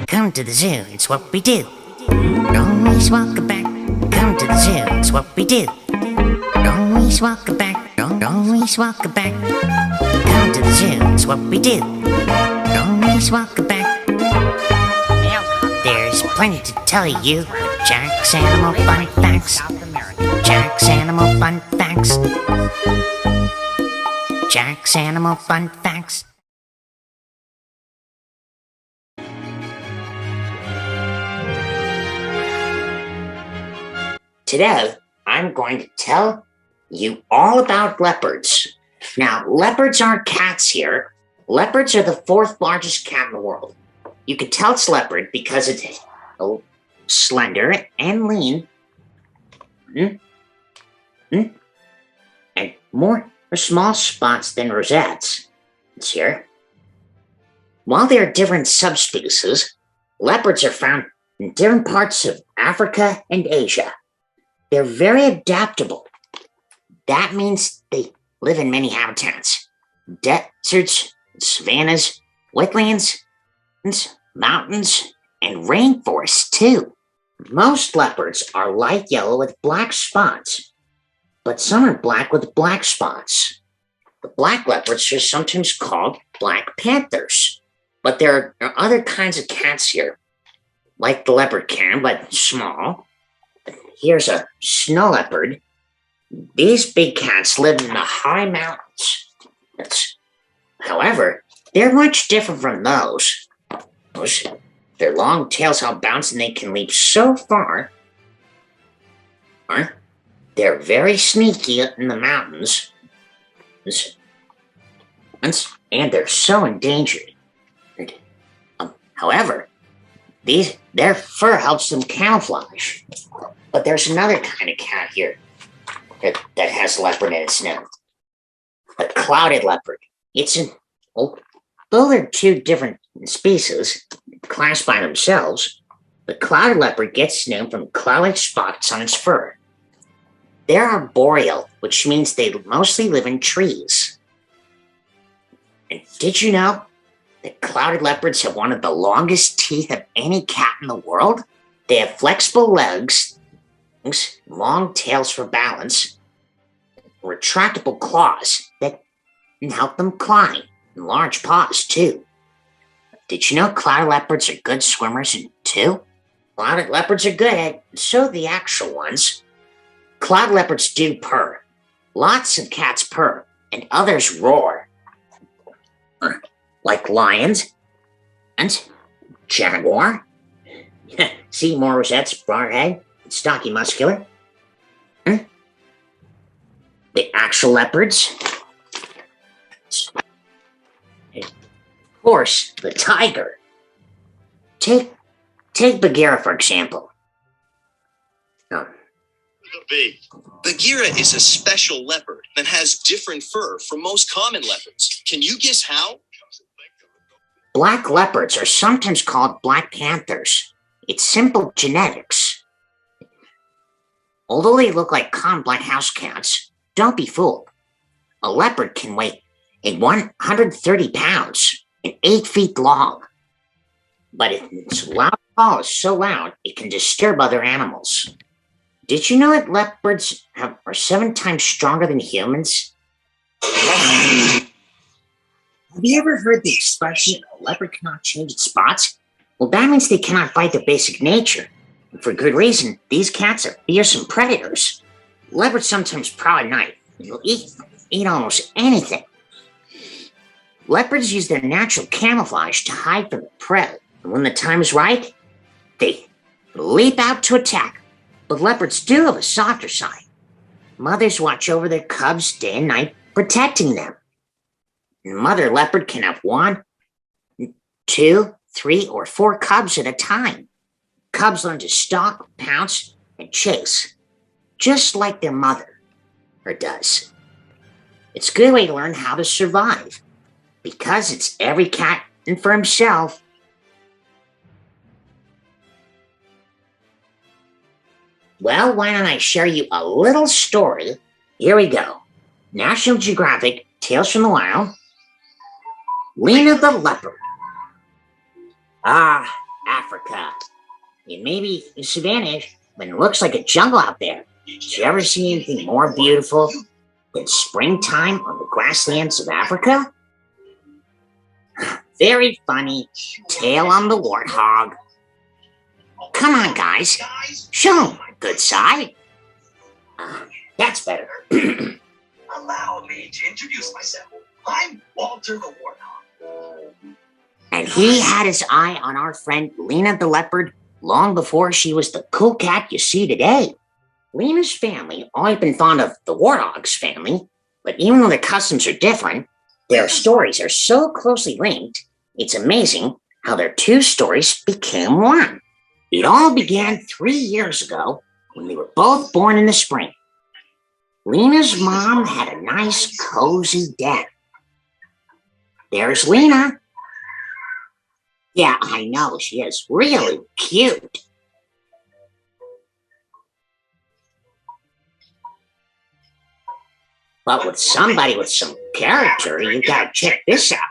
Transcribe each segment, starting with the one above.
Come to the zoo, it's what we do. Always welcome back. Come to the zoo, it's what we do. Always welcome back. Always welcome back. Come to the zoo, it's what we do. Always welcome back. There's plenty to tell you with Jack's Animal Fun Facts. Jack's Animal Fun Facts. Jack's Animal Fun Facts. Today, I'm going to tell you all about leopards. Now, leopards aren't cats here. Leopards are the fourth largest cat in the world. You can tell it's leopard because it's slender and lean. And more small spots than rosettes. It's here. While there are different subspecies, leopards are found in different parts of Africa and Asia. They're very adaptable. That means they live in many habitats. Deserts, savannas, wetlands, mountains, and rainforests too. Most leopards are light yellow with black spots, but some are black with black spots. The black leopards are sometimes called black panthers, but there are other kinds of cats here, like the leopard cat, but small. Here's a snow leopard. These big cats live in the high mountains. However, they're much different from those. Their long tails help bounce and they can leap so far. They're very sneaky in the mountains. And they're so endangered. However, their fur helps them camouflage. But there's another kind of cat here that has leopard in its name. A clouded leopard. Though they're two different species, classed by themselves, the clouded leopard gets its name from cloud-like spots on its fur. They're arboreal, which means they mostly live in trees. And did you know that clouded leopards have one of the longest teeth of any cat in the world? They have flexible legs, long tails for balance, retractable claws that can help them climb, and large paws too. Did you know clouded leopards are good swimmers too? Clouded leopards are good at so the actual ones. Clouded leopards do purr. Lots of cats purr, and others roar. Like lions and jaguar. See, more rosettes, broad head, stocky muscular. The actual leopards. Of course, the tiger. Take Bagheera, for example. Bagheera is a special leopard that has different fur from most common leopards. Can you guess how? Black leopards are sometimes called black panthers. It's simple genetics. Although they look like common black house cats, don't be fooled. A leopard can weigh 130 pounds and 8 feet long. But its loud call is so loud it can disturb other animals. Did you know that leopards are 7 times stronger than humans? Have you ever heard the expression, a leopard cannot change its spots? Well, that means they cannot fight their basic nature. And for good reason, these cats are fearsome predators. Leopards sometimes prowl at night and will eat almost anything. Leopards use their natural camouflage to hide from the prey. And when the time is right, they leap out to attack. But leopards do have a softer side. Mothers watch over their cubs day and night, protecting them. And mother leopard can have 1, 2, 3, or 4 cubs at a time. Cubs learn to stalk, pounce, and chase, just like their mother does. It's a good way to learn how to survive, because it's every cat and for himself. Well, why don't I share you a little story? Here we go. National Geographic, Tales from the Wild. Lena the Leopard. Ah, Africa. It may be a savannah, but it looks like a jungle out there. Did you ever see anything more beautiful than springtime on the grasslands of Africa? Very funny. Tail on the warthog. Come on, guys. Show 'em a good side. That's better. Allow me to introduce myself. I'm Walter the Warthog. And he had his eye on our friend Lena the Leopard long before she was the cool cat you see today. Lena's family always been fond of the Warthog's family, but even though their customs are different, their stories are so closely linked, it's amazing how their two stories became one. It all began 3 years ago when they were both born in the spring. Lena's mom had a nice, cozy den. There's Lena. Yeah, I know, she is really cute. But with somebody with some character, you gotta check this out.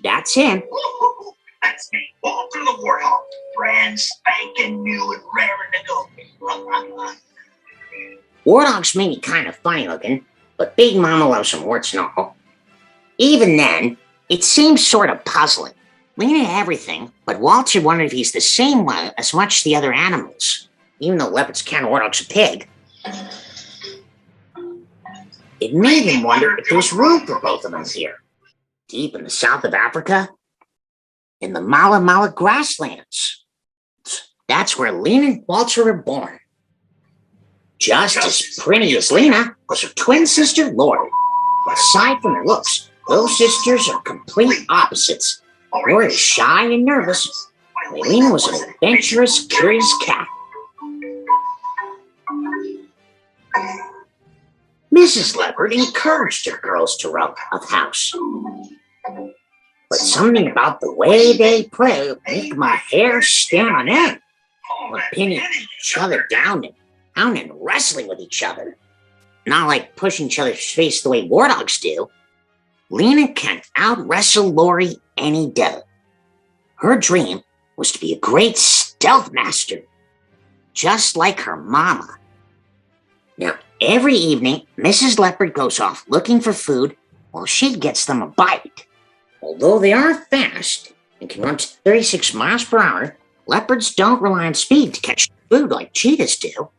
That's him. That's me, Walter the Warthog. Brand spanking new and raring to go. Warthogs may be kind of funny looking, but Big Mama loves them warts and all. Even then, it seems sort of puzzling. Lena had everything, but Walter wondered if he's the same way as much as the other animals, even though leopards can't, warthog's a pig. It made him wonder if there's room for both of them here, deep in the south of Africa, in the Mala Mala grasslands. That's where Lena and Walter were born. Just as pretty as Lena was her twin sister, Lori. But aside from their looks, those sisters are complete opposites. Lori is shy and nervous, while Lena was an adventurous, curious cat. Mrs. Leopard encouraged her girls to run a house. But something about the way they play would make my hair stand on end. Or pinning each other down and wrestling with each other. Not like pushing each other's face the way warthogs do. Lena can out-wrestle Lori any day. Her dream was to be a great stealth master, just like her mama. Now, every evening, Mrs. Leopard goes off looking for food while she gets them a bite. Although they are fast and can run 36 miles per hour, leopards don't rely on speed to catch food like cheetahs do.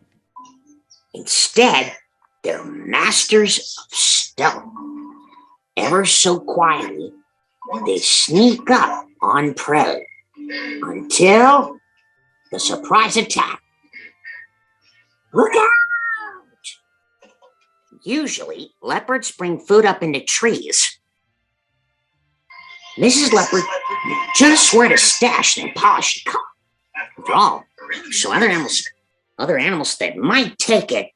Instead, they're masters of stealth. Ever so quietly, they sneak up on prey until the surprise attack. Look out! Usually, leopards bring food up into trees. Mrs. Leopard knew just where to stash and polish the cup. After all, so other animals that might take it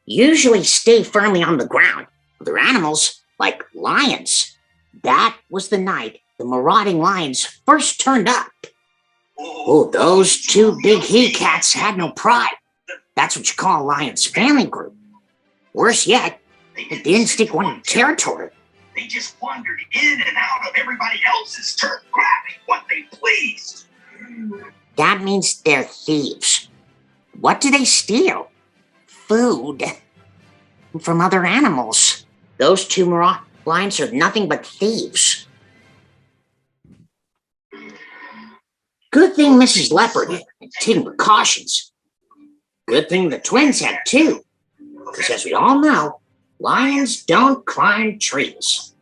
usually stay firmly on the ground. Other animals, like lions. That was the night the marauding lions first turned up. Oh, those two big he-cats had no pride. That's what you call a lion's family group. Worse yet, they didn't stick one territory. They just wandered in and out of everybody else's turf, grabbing what they pleased. That means they're thieves. What do they steal? Food. From other animals. Those two lions are nothing but thieves. Good thing Mrs. Leopard had taken precautions. Good thing the twins had too. Because as we all know, lions don't climb trees.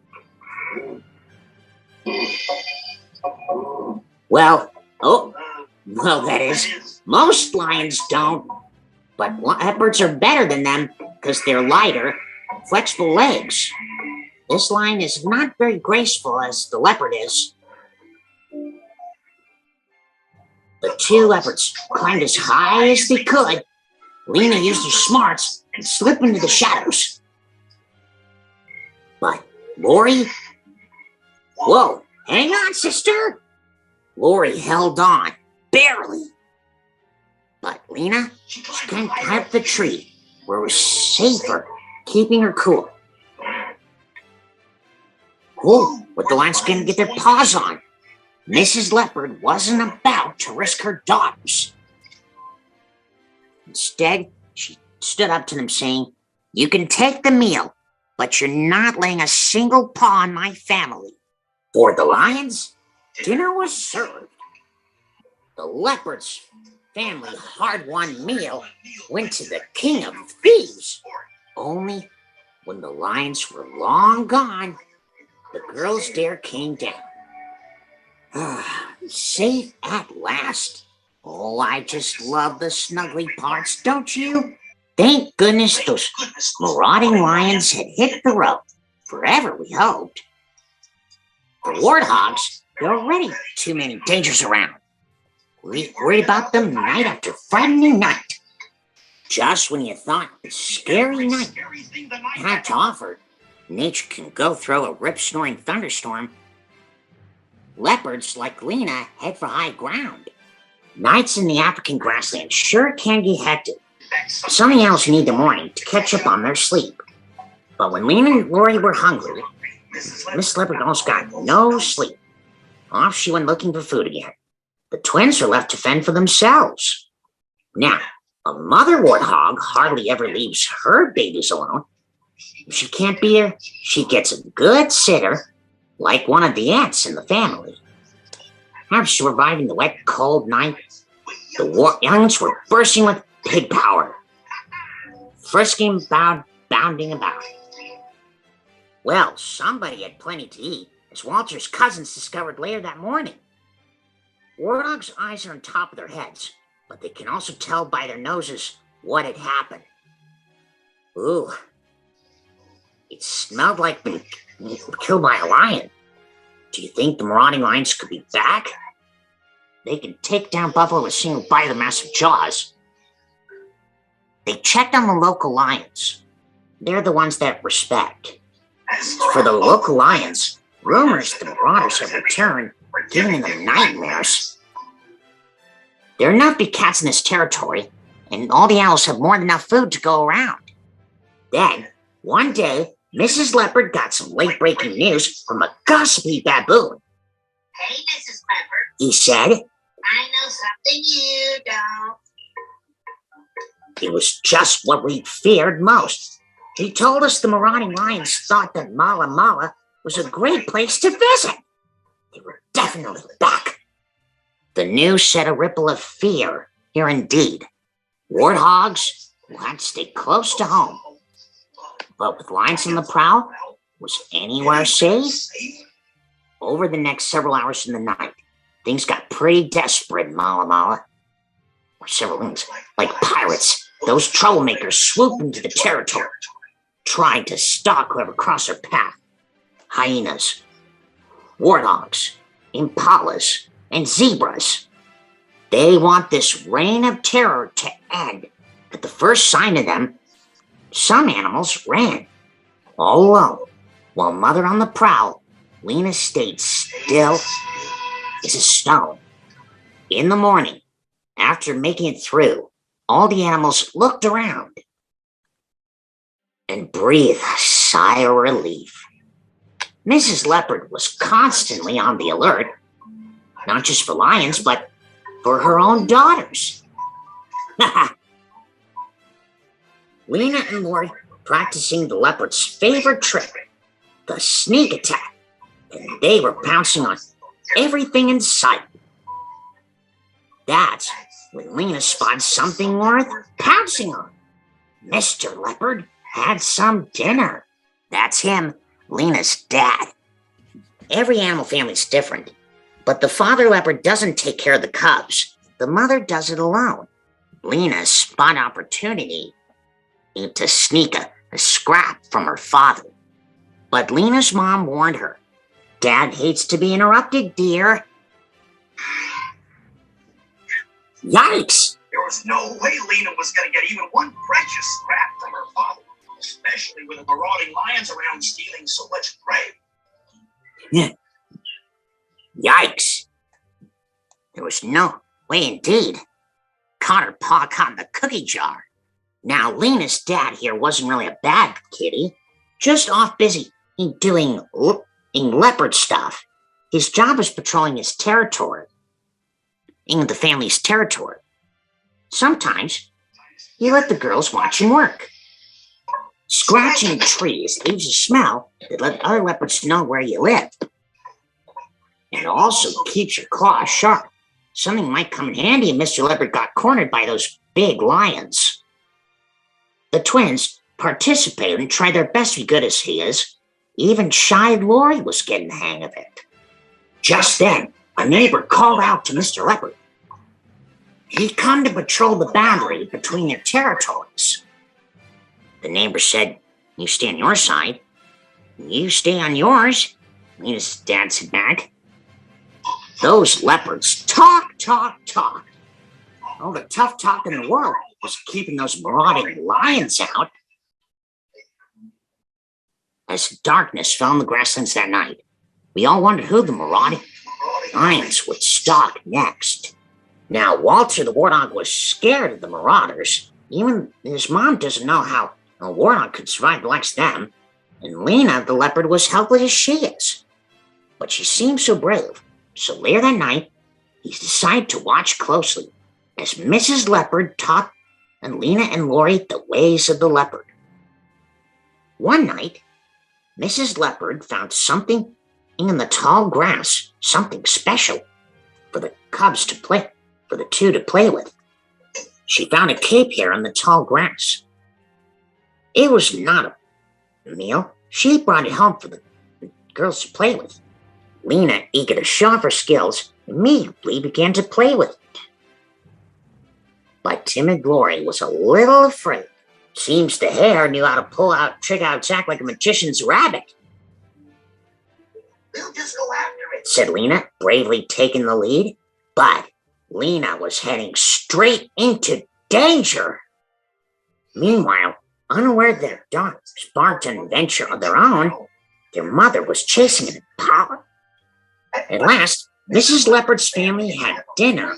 Well, that is, most lions don't. But leopards are better than them because they're lighter, flexible legs. This lion is not very graceful as the leopard is. The two leopards climbed as high as they could. Lena used her smarts and slipped into the shadows. But Lori... Whoa, hang on, sister! Lori held on, barely. But Lena, she couldn't climb up the tree, where it was safer, keeping her cool. Oh, what the lions gonna get their paws on. Mrs. Leopard wasn't about to risk her daughters. Instead, she stood up to them saying, "You can take the meal, but you're not laying a single paw on my family." For the lions, dinner was served. The leopard's family hard-won meal went to the king of thieves. Only when the lions were long gone, the girl's dare came down. Safe at last. Oh, I just love the snuggly parts, don't you? Thank goodness those marauding lions had hit the road. Forever, we hoped. For warthogs, there were already too many dangers around. We worried about them night after frightening night. Just when you thought the scary night had to offer, nature can go through a rip-snoring thunderstorm. Leopards like Lena head for high ground. Nights in the African grassland sure can get hectic. Some owls need the morning to catch up on their sleep. But when Lena and Lori were hungry, Miss Leopard almost got no sleep. Off she went looking for food again. The twins were left to fend for themselves. Now, a mother warthog hardly ever leaves her babies alone. If she can't be there, she gets a good sitter, like one of the aunts in the family. After surviving the wet, cold night, the youngs were bursting with pig power, frisking about, bounding about. Well, somebody had plenty to eat, as Walter's cousins discovered later that morning. Warthogs' eyes are on top of their heads, but they can also tell by their noses what had happened. Ooh, it smelled like being killed by a lion. Do you think the marauding lions could be back? They can take down buffalo with a single bite of their massive jaws. They checked on the local lions. They're the ones that respect. For the local lions, rumors the marauders have returned, giving them nightmares. There are enough big cats in this territory, and all the owls have more than enough food to go around. Then, one day, Mrs. Leopard got some late-breaking news from a gossipy baboon. "Hey, Mrs. Leopard," he said. "I know something you don't." It was just what we feared most. He told us the marauding lions thought that Mala Mala was a great place to visit. They were definitely back. The news set a ripple of fear here indeed. Warthogs will have to stay close to home. But with lions on the prowl, was anywhere safe? Over the next several hours in the night, things got pretty desperate in Mala Mala. For several things, like pirates, those troublemakers swooped into the territory, trying to stalk whoever crossed their path. Hyenas, warthogs, impalas, and zebras. They want this reign of terror to end. At the first sign of them, some animals ran, all alone, while Mother on the prowl, Lena stayed still as a stone. In the morning, after making it through, all the animals looked around and breathed a sigh of relief. Mrs. Leopard was constantly on the alert, not just for lions, but for her own daughters. Lena and Lori practicing the leopard's favorite trick, the sneak attack, and they were pouncing on everything in sight. That's when Lena spotted something worth pouncing on. Mr. Leopard had some dinner. That's him, Lena's dad. Every animal family's different, but the father leopard doesn't take care of the cubs. The mother does it alone. Lena spotted opportunity to sneak a scrap from her father. But Lena's mom warned her, "Dad hates to be interrupted, dear." Yikes! There was no way Lena was going to get even one precious scrap from her father, especially with the marauding lions around stealing so much prey. Yikes! There was no way indeed. Caught her paw caught in the cookie jar. Now, Lena's dad here wasn't really a bad kitty, just off busy doing In leopard stuff, his job is patrolling his territory, in the family's territory. Sometimes, he let the girls watch him work. Scratching trees leaves a smell that let other leopards know where you live. And also keeps your claws sharp. Something might come in handy if Mr. Leopard got cornered by those big lions. The twins participated and tried their best to be good as he is. Even shy Lori was getting the hang of it. Just then, a neighbor called out to Mr. Leopard. He'd come to patrol the boundary between their territories. The neighbor said, you stay on your side. You stay on yours, Lena's dad said back. Those leopards talk. All the tough talk in the world was keeping those marauding lions out. As darkness fell on the grasslands that night, we all wondered who the marauding lions would stalk next. Now, Walter the warthog was scared of the marauders. Even his mom doesn't know how a warthog could survive like them. And Lena the leopard was helpless as she is. But she seemed so brave. So later that night, he decided to watch closely as Mrs. Leopard taught Lena and Lori the ways of the leopard. One night, Mrs. Leopard found something in the tall grass, something special for the cubs to play, for the two to play with. She found a cape here in the tall grass. It was not a meal. She brought it home for the girls to play with. Lena, eager to show off her skills, immediately began to play with it. But timid Lori was a little afraid. Seems the hare knew how to trick out Jack like a magician's rabbit. We'll just go after it, said Lena, bravely taking the lead. But Lena was heading straight into danger. Meanwhile, unaware that their daughters sparked an adventure of their own, their mother was chasing an impala. At last, Mrs. Leopard's family had dinner,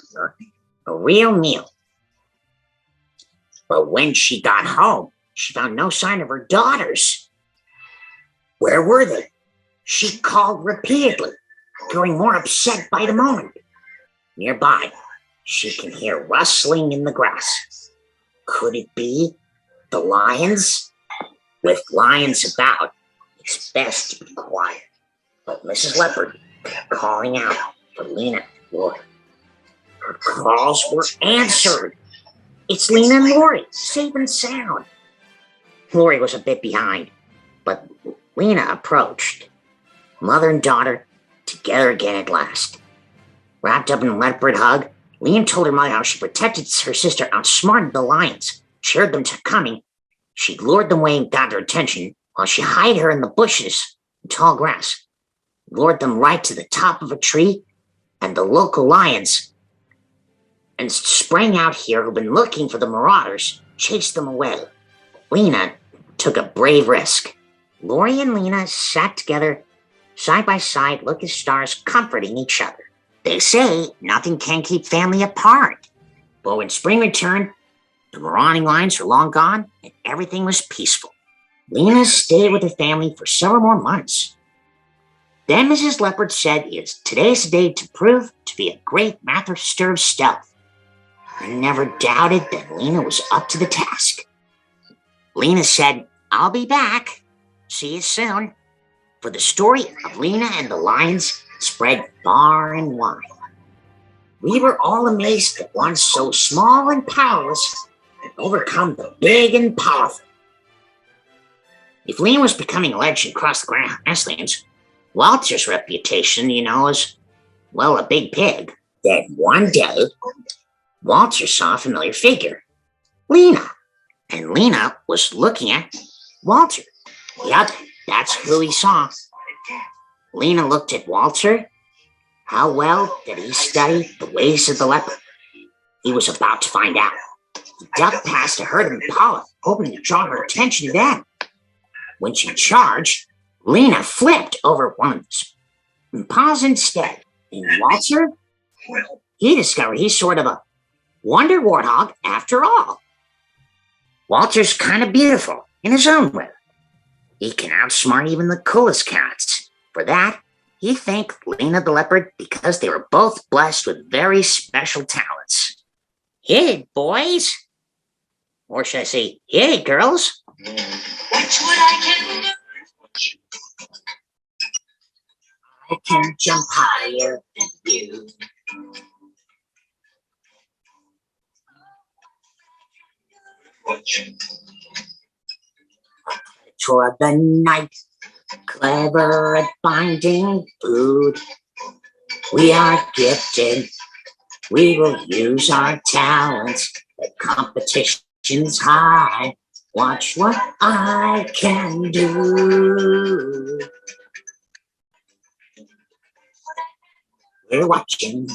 a real meal. But when she got home, she found no sign of her daughters. Where were they? She called repeatedly, growing more upset by the moment. Nearby, she can hear rustling in the grass. Could it be the lions? With lions about, it's best to be quiet. But Mrs. Leopard kept calling out for Lena and Lori. Her calls were answered. It's Lena and Lori, safe and sound. Lori was a bit behind, but Lena approached. Mother and daughter together again at last. Wrapped up in a leopard hug, Lena told her mother how she protected her sister, outsmarted the lions, cheered them to coming. She lured them away and got their attention, while she hid her in the bushes and tall grass, lured them right to the top of a tree, and the local lions and sprang out here who've been looking for the marauders, chased them away. Lena took a brave risk. Lori and Lena sat together, side by side, looked at stars, comforting each other. They say nothing can keep family apart. But when spring returned, the marauding lions were long gone, and everything was peaceful. Lena stayed with her family for several more months. Then Mrs. Leopard said, today's the day to prove to be a great master of stealth. I never doubted that Lena was up to the task. Lena said, I'll be back. See you soon. For the story of Lena and the lions spread far and wide. We were all amazed that one so small and powerless could overcome the big and powerful. If Lena was becoming a legend across the grasslands, Walter's reputation, is, well, a big pig. Then one day, Walter saw a familiar figure, Lena, and Lena was looking at Walter. Yep, that's who he saw. Lena looked at Walter. How well did he study the ways of the leopard? He was about to find out. He ducked past a herd of impala, hoping to draw her attention to them. When she charged, Lena flipped over one of the impalas instead. And Walter, he discovered he's sort of a wonder warthog after all. Walter's kind of beautiful in his own way. He can outsmart even the coolest cats, For that, he thanked Lena the Leopard because they were both blessed with very special talents. Hit it, boys! Or should I say, hit it, girls? Watch what I can do. I can jump higher than you. Toward the night, clever at finding food. We are gifted, we will use our talents. The competition's high, watch what I can do. We're watching.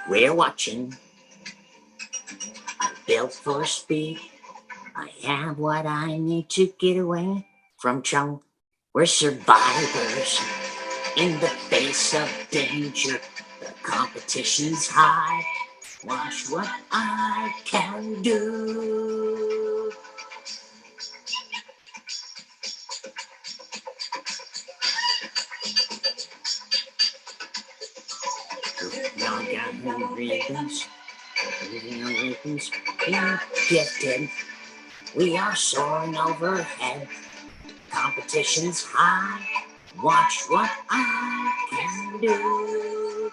We're watching. I'm built for speed. I have what I need to get away from trouble. We're survivors in the face of danger. The competition's high. Watch what I can do. Now got rhythms, we're gifted. We are soaring overhead. Competition's high. Watch what I can do.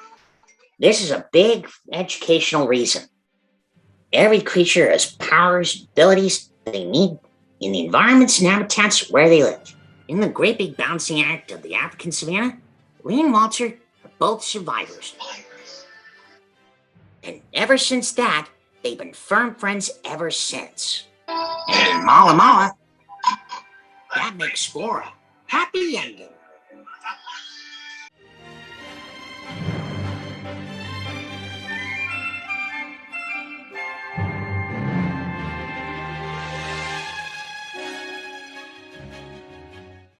This is a big educational reason. Every creature has powers, abilities they need in the environments and habitats where they live. In the great big bouncing act of the African savannah, Lee and Walter are both survivors. And ever since that, they've been firm friends ever since. And in Mala Mala, that makes for a happy ending.